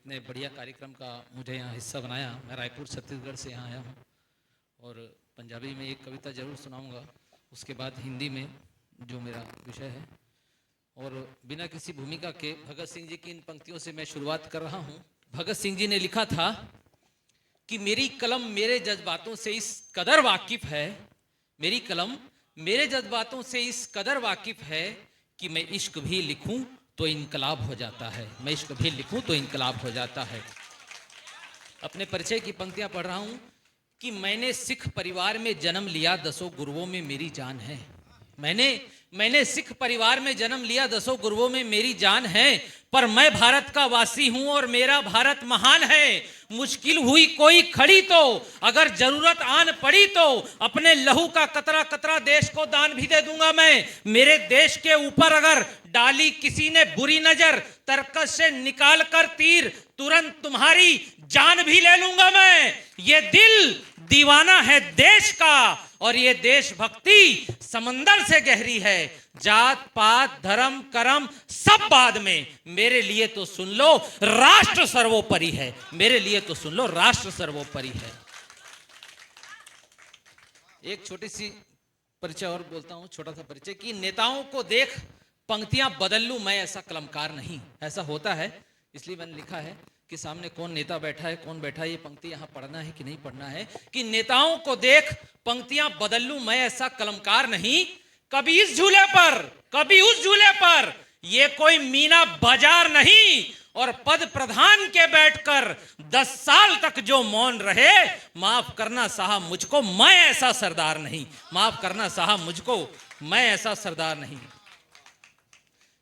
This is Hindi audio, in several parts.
इतने बढ़िया कार्यक्रम का मुझे यहाँ हिस्सा बनाया। मैं रायपुर छत्तीसगढ़ से यहाँ आया हूँ और पंजाबी में एक कविता ज़रूर सुनाऊँगा, उसके बाद हिंदी में जो मेरा विषय है। और बिना किसी भूमिका के भगत सिंह जी की इन पंक्तियों से मैं शुरुआत कर रहा हूँ। भगत सिंह जी ने लिखा था कि मेरी कलम मेरे जज्बातों से इस कदर वाकिफ़ है, मेरी कलम मेरे जज्बातों से इस कदर वाकिफ़ है कि मैं इश्क भी लिखूं तो इनकलाब हो जाता है, मैं इश्क भी लिखूं तो इनकलाब हो जाता है। अपने परिचय की पंक्तियां पढ़ रहा हूं कि मैंने सिख परिवार में जन्म लिया, 10 गुरुओं में मेरी जान है। मैंने सिख परिवार में जन्म लिया, 10 गुरुओं में मेरी जान है। पर मैं भारत का वासी हूं और मेरा भारत महान है। मुश्किल हुई कोई खड़ी तो, अगर जरूरत आन पड़ी तो, अपने लहू का कतरा कतरा देश को दान भी दे दूंगा मैं। मेरे देश के ऊपर अगर डाली किसी ने बुरी नजर, तरकस से निकाल कर तीर, तुरंत तुम्हारी जान भी ले लूंगा मैं। ये दिल दीवाना है देश का और ये देशभक्ति समंदर से गहरी है। जात पात धर्म कर्म सब बाद में, मेरे लिए तो सुन लो राष्ट्र सर्वोपरि है, मेरे लिए तो सुन लो राष्ट्र सर्वोपरि है। एक छोटी सी परिचय और बोलता हूं, छोटा सा परिचय कि नेताओं को देख पंक्तियां बदल लूं मैं, ऐसा कलमकार नहीं। ऐसा होता है इसलिए मैंने लिखा है कि सामने कौन नेता बैठा है, कौन बैठा है, ये पंक्ति यहां पढ़ना है कि नहीं पढ़ना है। कि नेताओं को देख पंक्तियां बदल लूं मैं, ऐसा कलमकार नहीं। कभी इस झूले पर कभी उस झूले पर, ये कोई मीना बाजार नहीं। और पद प्रधान के बैठकर 10 साल तक जो मौन रहे, माफ करना साहब मुझको, मैं ऐसा सरदार नहीं। माफ करना साहब मुझको, मैं ऐसा सरदार नहीं।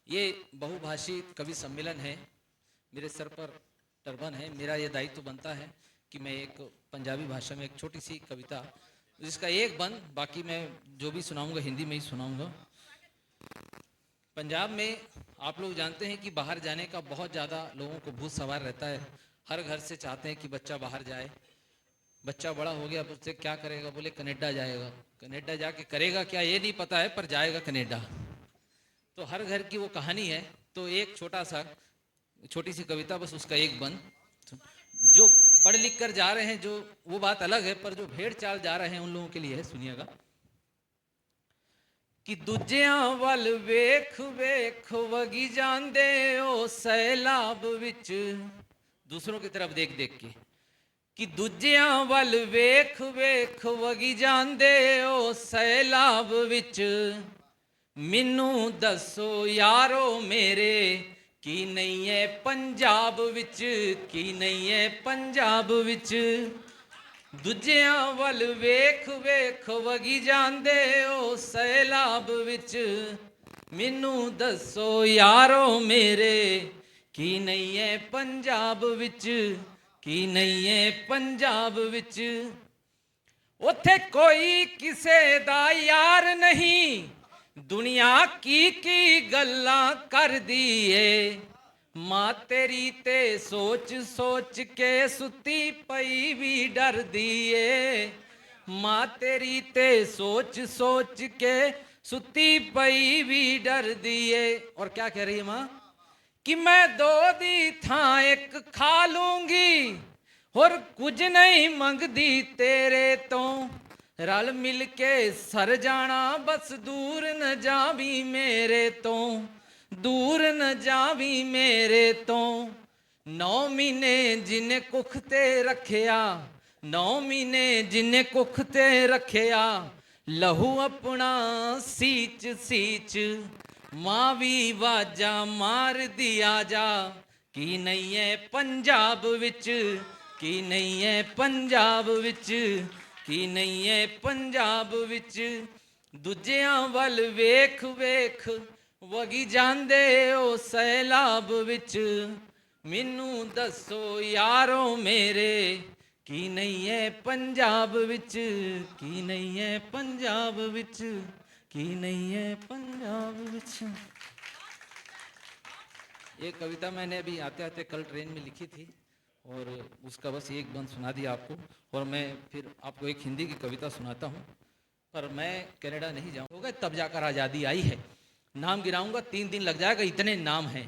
ये बहुभाषी कवि सम्मेलन है, मेरे सर पर टर्बन है। मेरा ये दायित्व बनता है कि मैं एक पंजाबी भाषा में एक छोटी सी कविता, जिसका एक बंद, बाकी मैं जो भी सुनाऊंगा हिंदी में ही सुनाऊंगा। पंजाब में आप लोग जानते हैं कि बाहर जाने का बहुत ज़्यादा लोगों को भूत सवार रहता है। हर घर से चाहते हैं कि बच्चा बाहर जाए। बच्चा बड़ा हो गया, उससे क्या करेगा? बोले कनाडा जाएगा। कनाडा जाके करेगा क्या ये नहीं पता है, पर जाएगा कनाडा। तो हर घर की वो कहानी है। तो एक छोटी सी कविता, बस उसका एक बंद। जो पढ़ लिख कर जा रहे हैं जो, वो बात अलग है, पर जो भेड़ चाल जा रहे हैं उन लोगों के लिए है, सुनिएगा। कि दूजियां वल वेख वेख वगी जांदे ओ सैलाब विच, दूसरों की तरफ देख देख के। कि दूजियां वल वेख वेख वगी जांदे ओ सैलाब विच, मिनू दसो यारो मेरे की नहीं है पंजाब विच, की नहीं है पंजाब विच। दूजियां वल वेख वेख वगी जांदे ओ सैलाब विच, मिनू दसो यारो मेरे की नहीं है पंजाब विच, की नहीं है पंजाब विच। उथे कोई किसे दा यार नहीं, दुनिया की गल्लां कर दिए। मां तेरी ते सोच सोच के सुती पई भी डर दिए। मां तेरी ते सोच सोच के सुती पई भी डर दिए। और क्या कह रही है मां? कि मैं 2 दी थां एक खा लूंगी, और कुछ नहीं मंगदी तेरे तो। रल मिल के सर जाना बस, दूर न जावी मेरे तो, दूर न जावी मेरे तो। 9 महीने जिन्ने कुख ते रखिया, 9 महीने जिन्ने कुख ते रखिया, लहू अपना सींच सींच, मां भी वाजा मार दिया जा। की नहीं है पंजाब विच, की नहीं है पंजाब विच, की नहीं है पंजाब विच। दूजियां वल वेख वेख वगी जांदे ओ सैलाब विच, मिनू दसो यारो मेरे की नहीं है पंजाब विच, की नहीं है पंजाब विच, की नहीं है पंजाब विच। ये कविता मैंने अभी आते आते कल ट्रेन में लिखी थी और उसका बस एक बंद सुना दिया आपको। और मैं फिर आपको एक हिंदी की कविता सुनाता हूँ। पर मैं कनाडा नहीं जाऊँगा, तब जाकर आज़ादी आई है। नाम गिनाऊंगा 3 दिन लग जाएगा, इतने नाम हैं।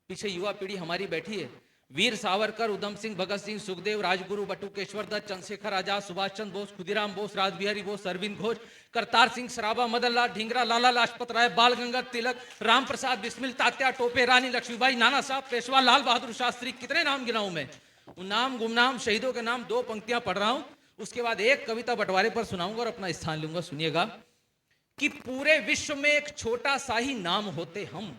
पीछे युवा पीढ़ी हमारी बैठी है, वीर सावरकर, उधम सिंह, भगत सिंह, सुखदेव, राजगुरु, बटुकेश्वर दत्त, चंद्रशेखर आजाद, सुभाष चंद्र बोस, खुदीराम बोस, रासबिहारी बोस, अरविंद घोष, करतार सिंह सराबा, मदन लाल ढींगरा, लाला लाजपत राय, बाल गंगाधर तिलक, राम प्रसाद बिस्मिल, तात्या टोपे, रानी लक्ष्मीबाई, नाना साहब, पेशवा, लाल बहादुर शास्त्री, कितने नाम गिनाऊं मैं। उन नाम गुमनाम शहीदों के नाम 2 पंक्तियां पढ़ रहा हूं, उसके बाद एक कविता बंटवारे पर सुनाऊंगा और अपना स्थान लूंगा। सुनिएगा कि पूरे विश्व में एक छोटा सा ही नाम होते हम,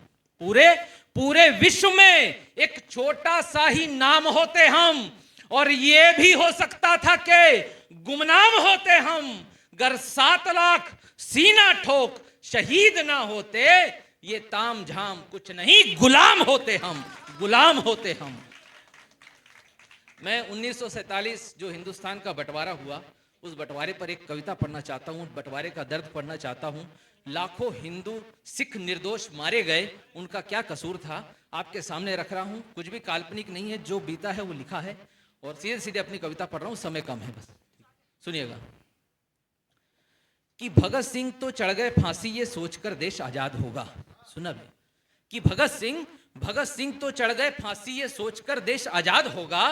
पूरे विश्व में एक छोटा सा ही नाम होते हम, और यह भी हो सकता था कि गुमनाम होते हम, गर 7 लाख सीना ठोक शहीद ना होते, ये ताम झाम कुछ नहीं, गुलाम होते हम, गुलाम होते हम। मैं 1947 जो हिंदुस्तान का बंटवारा हुआ, उस बंटवारे पर एक कविता पढ़ना चाहता हूं, बंटवारे का दर्द पढ़ना चाहता हूं। लाखों हिंदू सिख निर्दोष मारे गए, उनका क्या कसूर था, आपके सामने रख रहा हूं। कुछ भी काल्पनिक नहीं है, जो बीता है वो लिखा है, और सीधे सीधे अपनी कविता पढ़ रहा हूं, समय कम है बस। सुनिएगा कि भगत सिंह तो चढ़ गए फांसी ये सोचकर देश आजाद होगा। सुना भी कि भगत सिंह तो चढ़ गए फांसी ये सोचकर देश आजाद होगा,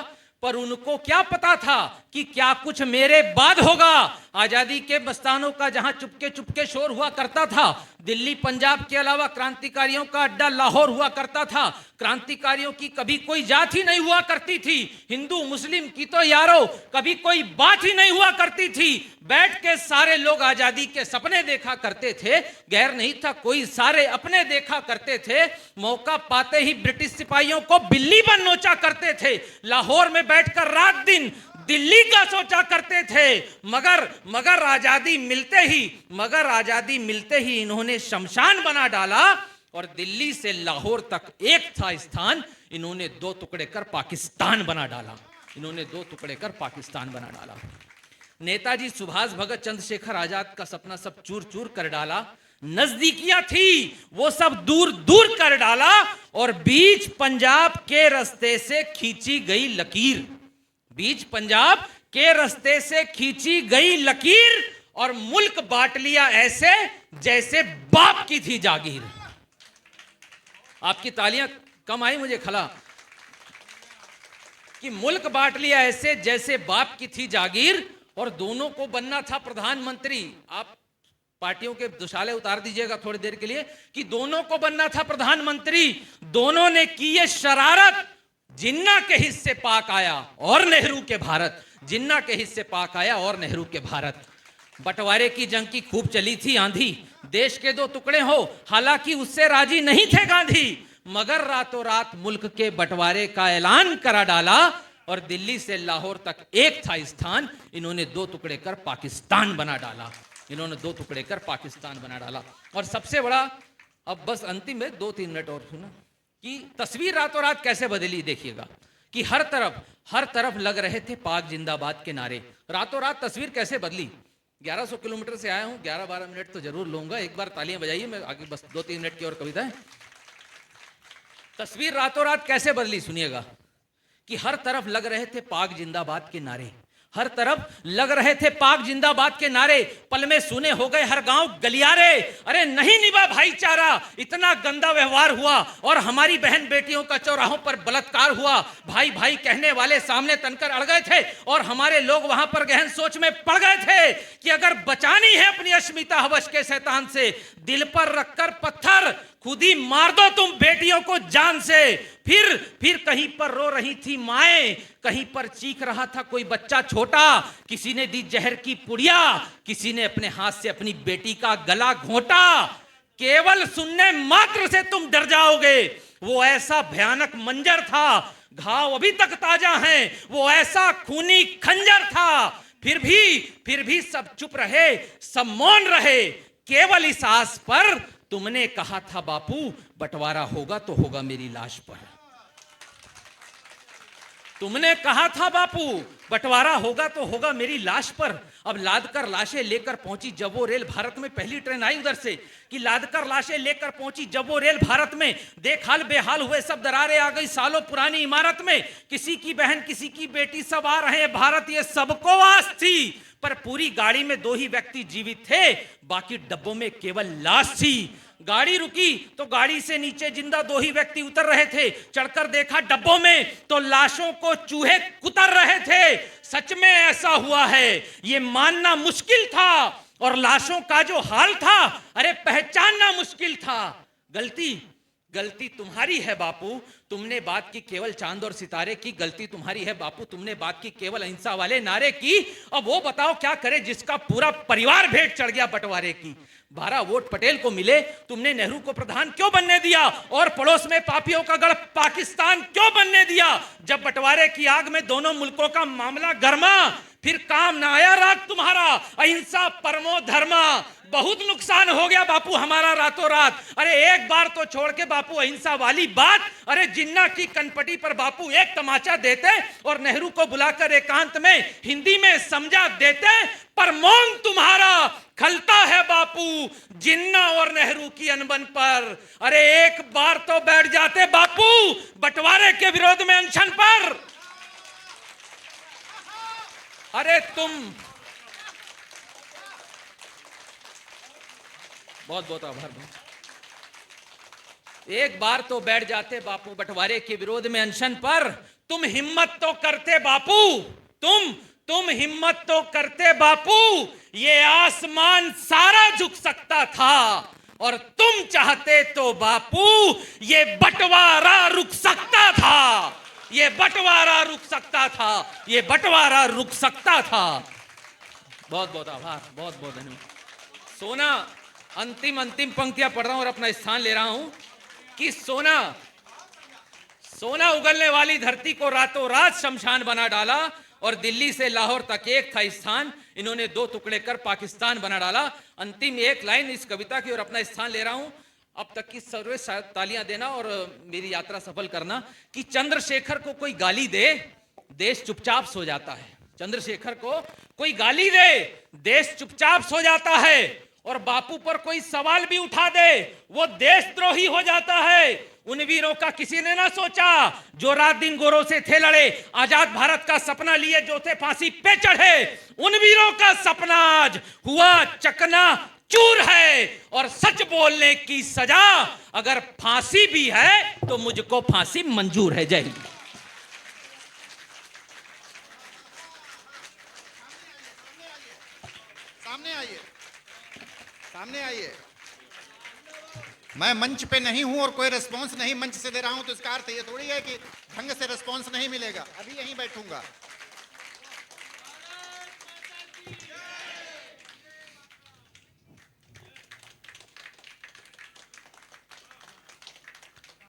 पर उनको क्या पता था कि क्या कुछ मेरे बाद होगा। आजादी के मस्तानों का जहां चुपके चुपके शोर हुआ करता था, दिल्ली पंजाब के अलावा क्रांतिकारियों का अड्डा लाहौर हुआ करता था। क्रांतिकारियों की कभी कोई जात ही नहीं हुआ करती थी, हिंदू मुस्लिम की तो यारो कभी कोई बात ही नहीं हुआ करती थी। बैठ के सारे लोग आजादी के सपने देखा करते थे, गैर नहीं था कोई, सारे अपने देखा करते थे। मौका पाते ही ब्रिटिश सिपाहियों को बिल्ली बन नोचा करते थे, लाहौर में बैठकर रात दिन दिल्ली का सोचा करते थे। मगर आजादी मिलते ही इन्होंने शमशान बना डाला, और दिल्ली से लाहौर तक एक था स्थान, इन्होंने 2 टुकड़े कर पाकिस्तान बना डाला, इन्होंने 2 टुकड़े कर पाकिस्तान बना डाला। नेताजी सुभाष भगत चंद्रशेखर आजाद का सपना सब चूर चूर कर डाला, नजदीकियां थी वो सब दूर दूर कर डाला, और बीच पंजाब के रास्ते से खींची गई लकीर, बीच पंजाब के रास्ते से खींची गई लकीर, और मुल्क बांट लिया ऐसे जैसे बाप की थी जागीर। आपकी तालियां कम आई मुझे खला, कि मुल्क बांट लिया ऐसे जैसे बाप की थी जागीर, और दोनों को बनना था प्रधानमंत्री। आप पार्टियों के दुशाले उतार दीजिएगा थोड़ी देर के लिए, कि दोनों को बनना था प्रधानमंत्री। दोनों ने की ये शरारत, जिन्ना के हिस्से पाक आया और नेहरू के भारत, जिन्ना के हिस्से पाक आया और नेहरू के भारत। बंटवारे की जंग की खूब चली थी आंधी, देश के 2 टुकड़े हो, हालांकि उससे राजी नहीं थे गांधी, मगर रातों रात मुल्क के बंटवारे का ऐलान करा डाला, और दिल्ली से लाहौर तक एक था स्थान, इन्होंने 2 टुकड़े कर पाकिस्तान बना डाला, इन्होंने 2 टुकड़े कर पाकिस्तान बना डाला। और सबसे बड़ा, अब बस अंतिम में 2-3 मिनट और सुना, कि तस्वीर रातों रात कैसे बदली। देखिएगा कि हर तरफ लग रहे थे पाक जिंदाबाद के नारे, रातों रात तस्वीर कैसे बदली। 1100 किलोमीटर से आया हूं, 11-12 मिनट तो जरूर लूंगा, एक बार तालियां बजाइए, मैं आगे बस 2-3 मिनट की और कविता है। तस्वीर रातों रात कैसे बदली, सुनिएगा कि हर तरफ लग रहे थे पाक जिंदाबाद के नारे, हर तरफ लग रहे थे पाक जिंदाबाद के नारे, पल में सुने हो गए हर गांव गलियारे। अरे नहीं निभा भाईचारा, इतना गंदा व्यवहार हुआ, और हमारी बहन बेटियों का चौराहों पर बलात्कार हुआ। भाई भाई कहने वाले सामने तनकर अड़ गए थे, और हमारे लोग वहां पर गहन सोच में पड़ गए थे कि अगर बचानी है अपनी अस्मिता हवश के शैतान से, दिल पर रखकर पत्थर खुद ही मार दो तुम बेटियों को जान से। फिर कहीं पर रो रही थी माएं, कहीं पर चीख रहा था कोई बच्चा छोटा, किसी ने दी जहर की पुड़िया, किसी ने अपने हाथ से अपनी बेटी का गला घोंटा। केवल सुनने मात्र से तुम डर जाओगे, वो ऐसा भयानक मंजर था, घाव अभी तक ताजा हैं, वो ऐसा खूनी खंजर था। फिर भी सब चुप रहे, सब मौन रहे, केवल इस आस पर तुमने कहा था बापू बंटवारा होगा तो होगा मेरी लाश पर। तुमने कहा था बापू बंटवारा होगा तो होगा मेरी लाश पर। अब लादकर लाशें लेकर पहुंची जब वो रेल, भारत में पहली ट्रेन आई उधर से, कि लादकर लाशें लेकर पहुंची जब वो रेल भारत में, देखहाल बेहाल हुए सब, दरारें आ गई सालों पुरानी इमारत में। किसी की बहन किसी की बेटी सब आ रहे हैं भारत, ये सबको आस थी, पर पूरी गाड़ी में 2 ही व्यक्ति जीवित थे, बाकी डब्बों में केवल लाश थी। गाड़ी रुकी तो गाड़ी से नीचे जिंदा 2 ही व्यक्ति उतर रहे थे। चढ़कर देखा डब्बों में तो लाशों को चूहे कुतर रहे थे। सच में ऐसा हुआ है, ये मानना मुश्किल था। और लाशों का जो हाल था, अरे पहचानना मुश्किल था। गलती तुम्हारी है बापू, तुमने बात की केवल चांद और सितारे की। गलती तुम्हारी है बापू, तुमने बात की केवल अहिंसा वाले नारे की। अब वो बताओ क्या करे जिसका पूरा परिवार भेंट चढ़ गया बंटवारे की। 12 वोट पटेल को मिले, तुमने नेहरू को प्रधान क्यों बनने दिया? और पड़ोस में पापियों का गढ़ पाकिस्तान क्यों बनने दिया? जब बंटवारे की आग में दोनों मुल्कों का मामला गर्मा, फिर काम ना आया राग तुम्हारा अहिंसा परमो धर्मा। बहुत नुकसान हो गया बापू हमारा रातों रात। अरे एक बार तो छोड़ के बापू अहिंसा वाली बात। अरे जिन्ना की कनपटी पर बापू एक तमाचा देते और नेहरू को बुलाकर एकांत में हिंदी में समझा देते। पर मौन तुम्हारा खलता है बापू जिन्ना और नेहरू की अनबन पर। अरे एक बार तो बैठ जाते बापू बंटवारे के विरोध में अनशन पर। अरे तुम बहुत आभार। एक बार तो बैठ जाते बापू बंटवारे के विरोध में अनशन पर। तुम हिम्मत तो करते बापू, तुम हिम्मत तो करते बापू। ये आसमान सारा झुक सकता था और तुम चाहते तो बापू ये बंटवारा रुक सकता था। ये बंटवारा रुक सकता था, ये बंटवारा रुक सकता था। बहुत आभार, बहुत धन्यवाद। सोना, अंतिम पंक्तियां पढ़ रहा हूं और अपना स्थान ले रहा हूं कि सोना उगलने वाली धरती को रातों रात शमशान बना डाला और दिल्ली से लाहौर तक एक था स्थान, इन्होंने 2 टुकड़े कर पाकिस्तान बना डाला। अंतिम एक लाइन इस कविता की और अपना स्थान ले रहा हूं। अब तक की सर्वे तालियां देना और मेरी यात्रा सफल करना कि चंद्रशेखर को कोई गाली दे, देश चुपचाप सो जाता है। चंद्रशेखर को कोई गाली दे, देश चुपचाप सो जाता है। और बापू पर कोई सवाल भी उठा दे, वो देशद्रोही हो जाता है। उन वीरों का किसी ने ना सोचा जो रात दिन गोरों से थे लड़े, आजाद भारत का सपना लिए जो थे फांसी पे चढ़े। उन वीरों का सपना आज हुआ चकना चूर है। और सच बोलने की सजा अगर फांसी भी है तो मुझको फांसी मंजूर है। जय हिंद। सामने आइए। मैं मंच पे नहीं हूं और कोई रिस्पांस नहीं मंच से दे रहा हूं तो इसका अर्थ ये थोड़ी है कि ढंग से रिस्पांस नहीं मिलेगा। अभी यहीं बैठूंगा।